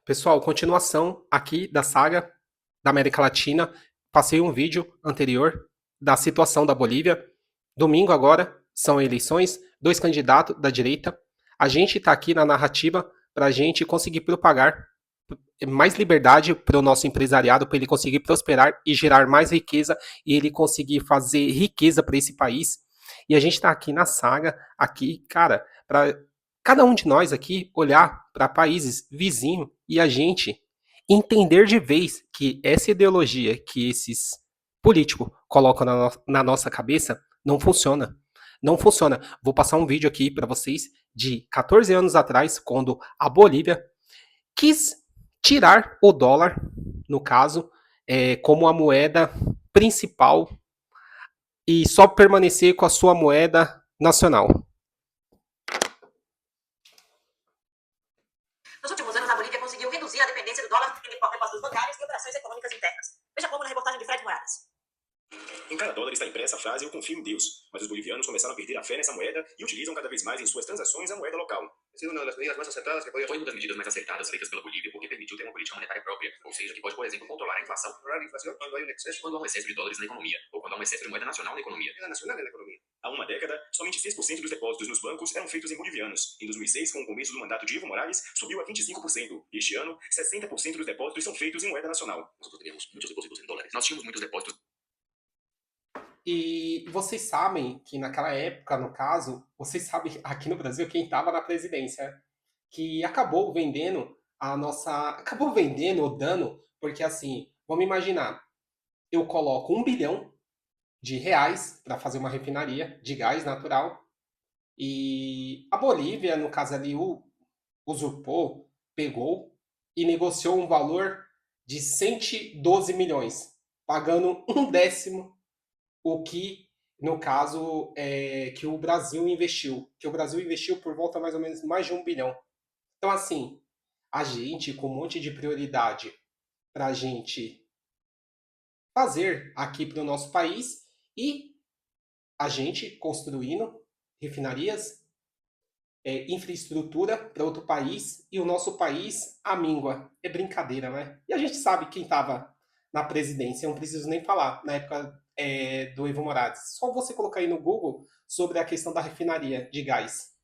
Pessoal, continuação aqui da saga da América Latina. Passei um vídeo anterior da situação da Bolívia. Domingo agora são eleições, dois candidatos da direita. A gente está aqui na narrativa para a gente conseguir propagar mais liberdade para o nosso empresariado, para ele conseguir prosperar e gerar mais riqueza e ele conseguir fazer riqueza para esse país. E a gente está aqui na saga, aqui, cara, para cada um de nós aqui olhar para países vizinhos e a gente entender de vez que essa ideologia que esses políticos colocam na nossa cabeça não funciona. Não funciona. Vou passar um vídeo aqui para vocês de 14 anos atrás, quando a Bolívia quis tirar o dólar, no caso, como a moeda principal e só permanecer com a sua moeda nacional. Nos últimos anos, a Bolívia conseguiu reduzir a dependência do dólar em depósitos bancários e operações econômicas internas. Veja como na reportagem de Fred Moraes. Em cada dólar está impressa a frase "Eu confio em Deus", mas os bolivianos começaram a perder a fé nessa moeda e utilizam cada vez mais em suas transações a moeda local. Foi uma das medidas mais acertadas feitas pela Bolívia porque permitiu ter uma política monetária própria, ou seja, que pode, por exemplo, controlar a inflação controlar a inflación cuando hay un exceso quando há um excesso de dólares na economia, ou quando há um excesso de moeda nacional na economia. nacional en la economía. Há uma década, somente 6% dos depósitos nos bancos eram feitos em bolivianos. Em 2006, com o começo do mandato de Evo Morales, subiu a 25%. E este ano, 60% dos depósitos são feitos em moeda nacional. Nós tínhamos muitos depósitos. E vocês sabem que naquela época, no caso, vocês sabem aqui no Brasil quem estava na presidência, que acabou vendendo a nossa. Acabou vendendo ou dando, porque assim, vamos imaginar, eu coloco 1 bilhão de reais para fazer uma refinaria de gás natural e a Bolívia, no caso ali, usurpou, pegou e negociou um valor de 112 milhões, pagando um décimo o que, no caso, que o Brasil investiu. Que o Brasil investiu por volta mais ou menos mais de 1 bilhão. Então, assim, a gente, com um monte de prioridade para a gente fazer aqui para o nosso país e a gente construindo refinarias, infraestrutura para outro país e o nosso país a míngua. É brincadeira, né? E a gente sabe quem estava na presidência, eu não preciso nem falar, na época do Evo Morales. Só você colocar aí no Google sobre a questão da refinaria de gás.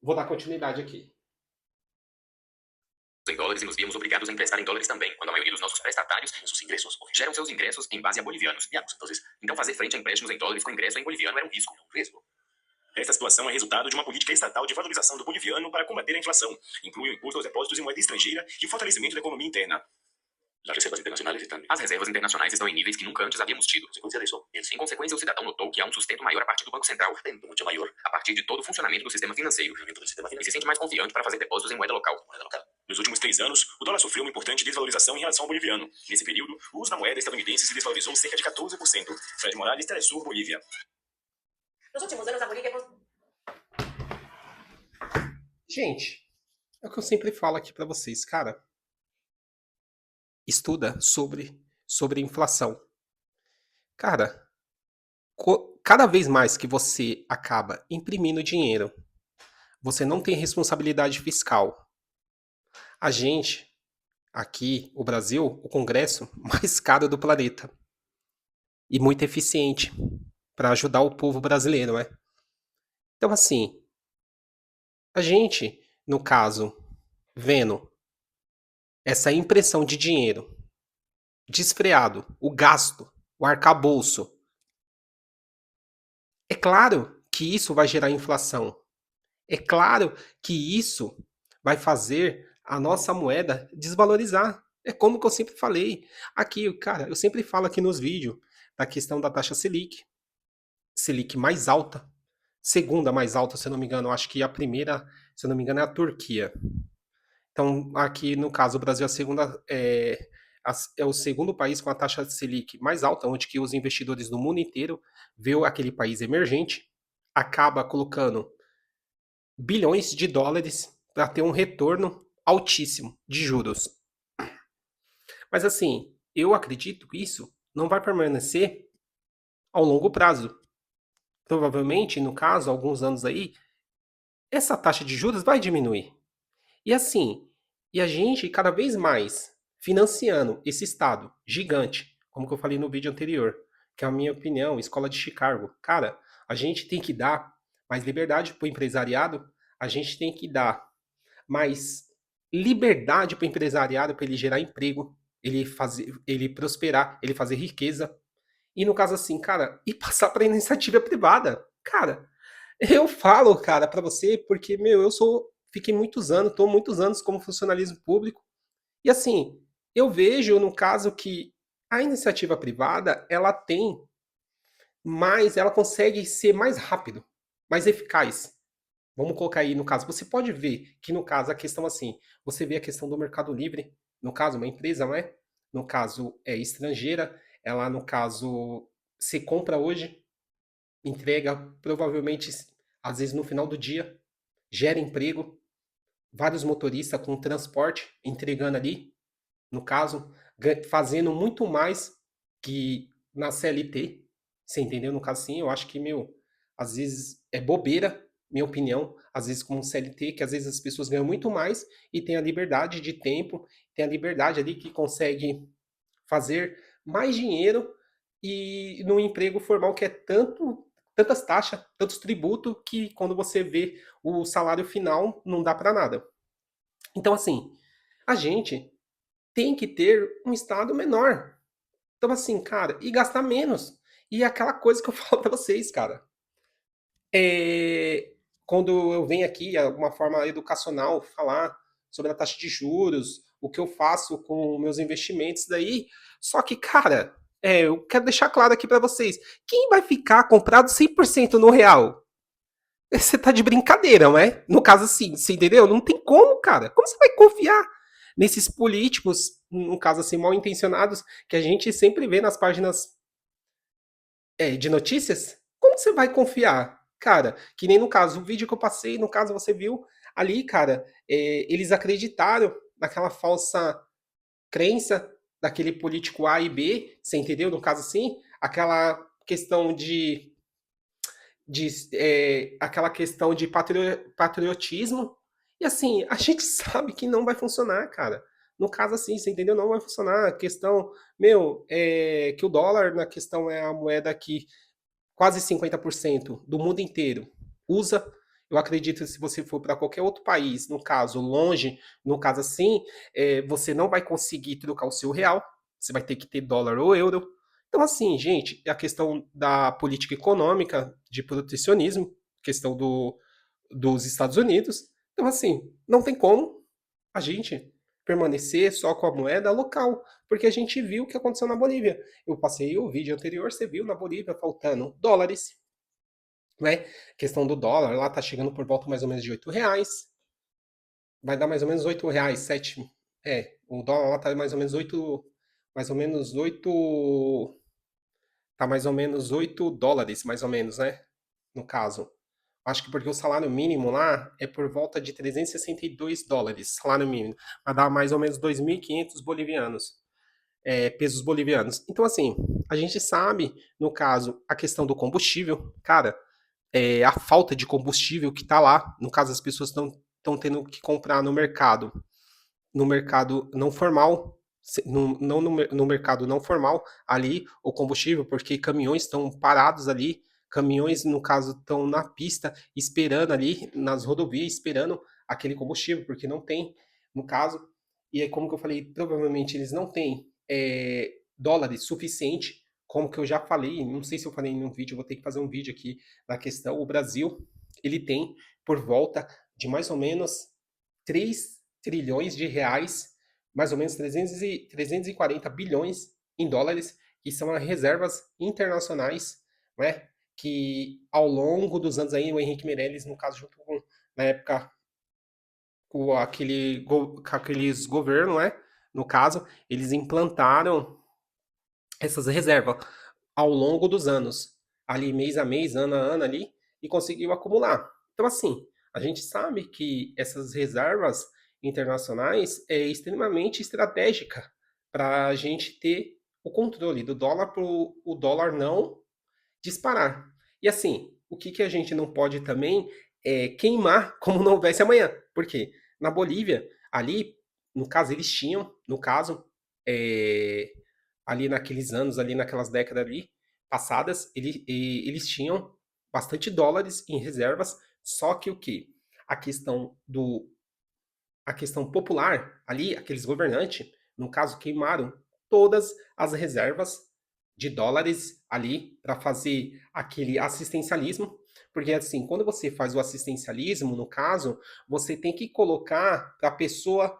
Vou dar continuidade aqui. Em dólares e nos víamos obrigados a emprestar em dólares também, quando a maioria dos nossos prestatários geram seus ingressos em base a bolivianos. Então fazer frente a empréstimos em dólares com ingresso em boliviano era um risco. Esta situação é resultado de uma política estatal de valorização do boliviano para combater a inflação. Inclui o imposto aos depósitos em moeda estrangeira e o fortalecimento da economia interna. As reservas internacionais estão em níveis que nunca antes havíamos tido. Em consequência, o cidadão notou que há um sustento maior a partir do Banco Central, a partir de todo o funcionamento do sistema financeiro, e se sente mais confiante para fazer depósitos em moeda local. Nos últimos 3 anos, o dólar sofreu uma importante desvalorização em relação ao boliviano. Nesse período, o uso da moeda estadunidense se desvalorizou cerca de 14%. Fred Morales, Telesur, Bolívia. Nos últimos anos, a Bolívia... Gente, é o que eu sempre falo aqui para vocês, cara. Estuda sobre inflação. Cara, cada vez mais que você acaba imprimindo dinheiro, você não tem responsabilidade fiscal. A gente, aqui, o Brasil, o Congresso mais caro do planeta. E muito eficiente para ajudar o povo brasileiro, né? Então, assim, a gente, no caso, vendo essa impressão de dinheiro desfreado, o gasto, o arcabouço, é claro que isso vai gerar inflação. É claro que isso vai fazer a nossa moeda desvalorizar. É como que eu sempre falei. Aqui, cara, eu sempre falo aqui nos vídeos da questão da taxa Selic. Selic mais alta. Segunda mais alta, se eu não me engano. Eu acho que a primeira, se eu não me engano, é a Turquia. Então, aqui no caso, o Brasil é o segundo país com a taxa Selic mais alta, onde que os investidores do mundo inteiro vê aquele país emergente, acaba colocando bilhões de dólares para ter um retorno altíssimo de juros. Mas assim, eu acredito que isso não vai permanecer ao longo prazo. Provavelmente, no caso, alguns anos aí, essa taxa de juros vai diminuir. E assim, E a gente, cada vez mais, financiando esse Estado gigante, como que eu falei no vídeo anterior, que é a minha opinião, escola de Chicago. Cara, a gente tem que dar mais liberdade para o empresariado, a gente tem que dar mais liberdade para o empresariado, para ele gerar emprego, ele prosperar, ele fazer riqueza. E no caso assim, cara, e passar para iniciativa privada. Cara, eu falo, cara, para você, porque, meu, fiquei muitos anos, tô muitos anos como funcionalismo público. E assim, eu vejo no caso que a iniciativa privada, ela consegue ser mais rápido, mais eficaz. Vamos colocar aí no caso, você pode ver que no caso a questão assim, você vê a questão do Mercado Livre, no caso uma empresa, não é? No caso é estrangeira, ela no caso se compra hoje, entrega provavelmente às vezes no final do dia, gera emprego, vários motoristas com transporte entregando ali, no caso, fazendo muito mais que na CLT, você entendeu? No caso, sim, eu acho que, meu, às vezes é bobeira, minha opinião, às vezes como CLT, que às vezes as pessoas ganham muito mais e tem a liberdade de tempo, tem a liberdade ali que consegue fazer mais dinheiro e no emprego formal que é tantas taxas, tantos tributos, que quando você vê o salário final não dá para nada. Então, assim, a gente tem que ter um estado menor. Então, assim, cara, e gastar menos. E é aquela coisa que eu falo pra vocês, cara. É, quando eu venho aqui, de alguma forma educacional, falar sobre a taxa de juros, o que eu faço com meus investimentos daí. Só que, cara, eu quero deixar claro aqui pra vocês. Quem vai ficar comprado 100% no real? Você tá de brincadeira, não é? No caso, assim, você entendeu? Não tem como, cara. Como você vai confiar nesses políticos, no caso, assim, mal intencionados, que a gente sempre vê nas páginas de notícias? Como você vai confiar? Cara, que nem no caso, o vídeo que eu passei, no caso, você viu ali, cara, eles acreditaram naquela falsa crença daquele político A e B, você entendeu? No caso, assim, aquela questão aquela questão de patriotismo. E assim, a gente sabe que não vai funcionar, cara. No caso, assim, você entendeu? Não vai funcionar. A questão, meu, é que o dólar, na questão, é a moeda que quase 50% do mundo inteiro usa. Eu acredito que se você for para qualquer outro país, no caso, longe, no caso assim, você não vai conseguir trocar o seu real. Você vai ter que ter dólar ou euro. Então, assim, gente, a questão da política econômica, de protecionismo, questão dos Estados Unidos. Então, assim, não tem como a gente permanecer só com a moeda local, porque a gente viu o que aconteceu na Bolívia. Eu passei o vídeo anterior, você viu na Bolívia faltando dólares, né? A questão do dólar lá tá chegando por volta mais ou menos de R$ 8. Vai dar mais ou menos R$ 8, 7. O dólar lá tá mais ou menos 8, mais ou menos 8, tá mais ou menos US$ 8, mais ou menos, né? No caso. Acho que porque o salário mínimo lá é por volta de US$ 362, salário mínimo. Vai dar mais ou menos 2.500 bolivianos, pesos bolivianos. Então, assim, a gente sabe, no caso, a questão do combustível, cara, a falta de combustível que tá lá. No caso, as pessoas estão tendo que comprar no mercado não formal, não no mercado não formal, ali, o combustível, porque caminhões estão parados ali, caminhões, no caso, estão na pista, esperando ali, nas rodovias, esperando aquele combustível, porque não tem, no caso, e é como que eu falei, provavelmente eles não têm dólares suficiente, como que eu já falei, não sei se eu falei em um vídeo, eu vou ter que fazer um vídeo aqui na questão, o Brasil, ele tem por volta de mais ou menos 3 trilhões de reais, mais ou menos 340 bilhões em dólares, que são as reservas internacionais, né? Que ao longo dos anos aí, o Henrique Meirelles, no caso, junto com, na época, com aqueles governos, né? No caso, eles implantaram essas reservas ao longo dos anos, ali mês a mês, ano a ano ali, e conseguiu acumular. Então, assim, a gente sabe que essas reservas internacionais é extremamente estratégica para a gente ter o controle do dólar para o dólar não disparar. E assim, o que, que a gente não pode também é queimar como não houvesse amanhã. Por quê? Na Bolívia, ali no caso, eles tinham, no caso, é, ali naqueles anos, ali naquelas décadas ali passadas, eles tinham bastante dólares em reservas, só que o que? A questão do a questão popular ali, aqueles governantes, no caso, queimaram todas as reservas de dólares ali para fazer aquele assistencialismo, porque assim, quando você faz o assistencialismo, no caso, você tem que colocar para a pessoa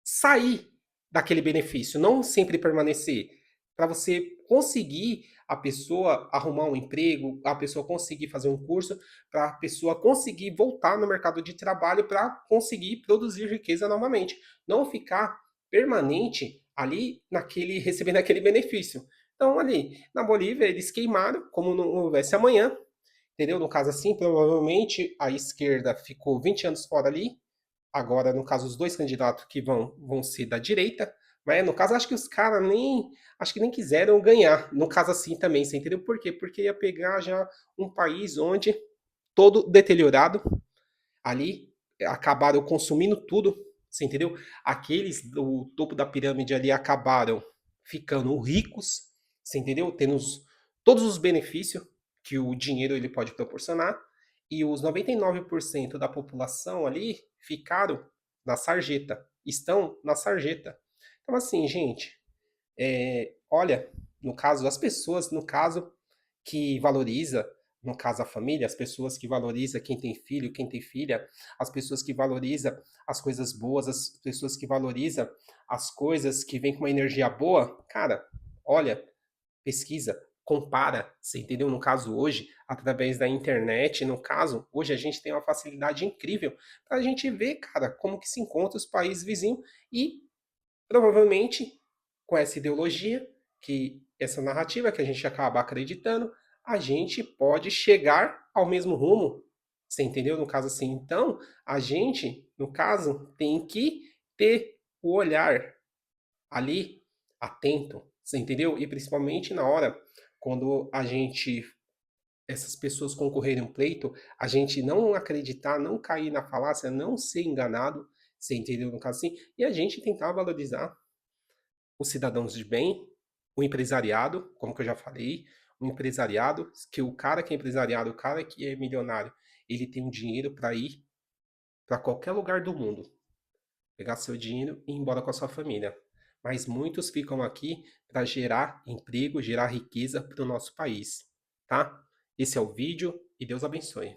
sair daquele benefício, não sempre permanecer. Para você conseguir a pessoa arrumar um emprego, a pessoa conseguir fazer um curso, para a pessoa conseguir voltar no mercado de trabalho para conseguir produzir riqueza novamente, não ficar permanente ali naquele recebendo aquele benefício. Então ali na Bolívia eles queimaram como não houvesse amanhã, entendeu? No caso assim, provavelmente a esquerda ficou 20 anos fora ali. Agora, no caso, os dois candidatos que vão ser da direita, mas no caso, acho que os caras acho que nem quiseram ganhar. No caso assim também, você entendeu por quê? Porque ia pegar já um país onde todo deteriorado ali acabaram consumindo tudo, você entendeu? Aqueles do topo da pirâmide ali acabaram ficando ricos, você entendeu? Tendo todos os benefícios que o dinheiro ele pode proporcionar, e os 99% da população ali ficaram na sarjeta, estão na sarjeta. Então assim, gente, olha, no caso, as pessoas, no caso, que valoriza, no caso a família, as pessoas que valoriza quem tem filho, quem tem filha, as pessoas que valoriza as coisas boas, as pessoas que valoriza as coisas que vêm com uma energia boa, cara, olha, pesquisa, compara, você entendeu? No caso hoje, através da internet, no caso, hoje a gente tem uma facilidade incrível para a gente ver, cara, como que se encontra os países vizinhos e provavelmente com essa ideologia, que essa narrativa que a gente acaba acreditando, a gente pode chegar ao mesmo rumo. Você entendeu? No caso assim, então, a gente, no caso, tem que ter o olhar ali atento, você entendeu? E principalmente na hora quando a gente essas pessoas concorrerem um pleito, a gente não acreditar, não cair na falácia, não ser enganado, você entendeu no caso assim, e a gente tentar valorizar os cidadãos de bem, o empresariado, como que eu já falei, o empresariado, que o cara que é empresariado, o cara que é milionário, ele tem um dinheiro para ir para qualquer lugar do mundo, pegar seu dinheiro e ir embora com a sua família. Mas muitos ficam aqui para gerar emprego, gerar riqueza para o nosso país, tá? Esse é o vídeo e Deus abençoe.